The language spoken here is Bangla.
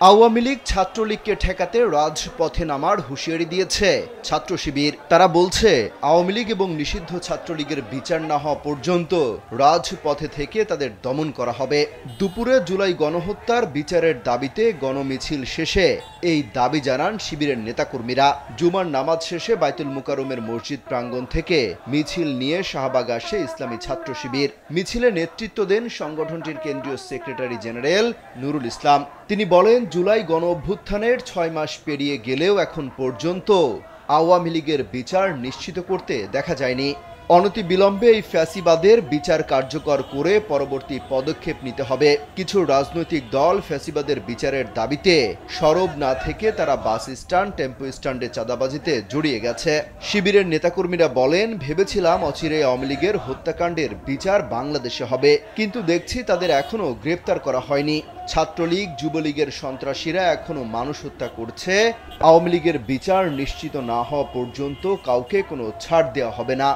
আওয়ামী লীগ ছাত্রলীগকে ঠেকাতে রাজপথে নামার হুঁশিয়ারি দিয়েছে ছাত্র শিবির। তারা বলছে, আওয়ামী লীগ এবং নিষিদ্ধ ছাত্রলীগের বিচার না হওয়া পর্যন্ত রাজপথে থেকে তাদের দমন করা হবে। দুপুরে জুলাই গণহত্যার বিচারের দাবিতে গণমিছিল শেষে এই দাবি জানান শিবিরের নেতাকর্মীরা। জুমার নামাজ শেষে বাইতুল মুকাররমের মসজিদ প্রাঙ্গণ থেকে মিছিল নিয়ে শাহবাগ আসে ইসলামী ছাত্র শিবির। মিছিলে নেতৃত্ব দেন সংগঠনটির কেন্দ্রীয় সেক্রেটারি জেনারেল নুরুল ইসলাম। তিনি বলেন, জুলাই গণ অভ্যুত্থানের ৬ মাস পেরিয়ে গেলেও এখন পর্যন্ত আওয়ামী লীগের বিচার নিশ্চিত করতে দেখা যায়নি। অনতিবিলম্বে এই ফ্যাসিবাদের বিচার কার্যকর করে পরবর্তী পদক্ষেপ নিতে হবে। কিছু রাজনৈতিক দল ফ্যাসিবাদের বিচারের দাবিতে সরব না থেকে তারা বাস স্ট্যান্ড, টেম্পো স্ট্যান্ডে চাঁদাবাজিতে জড়িয়ে গেছে। শিবিরের নেতাকর্মীরা বলেন, ভেবেছিলাম অচিরে আওয়ামী লীগের হত্যাকাণ্ডের বিচার বাংলাদেশে হবে, কিন্তু দেখছি তাদের এখনো গ্রেপ্তার করা হয়নি। ছাত্রলীগ, যুবলীগের সন্ত্রাসীরা এখনো মানুষ হত্যা করছে। আওয়ামী লীগের বিচার নিশ্চিত না হওয়া পর্যন্ত কাউকে কোনো ছাড় দেওয়া হবে না।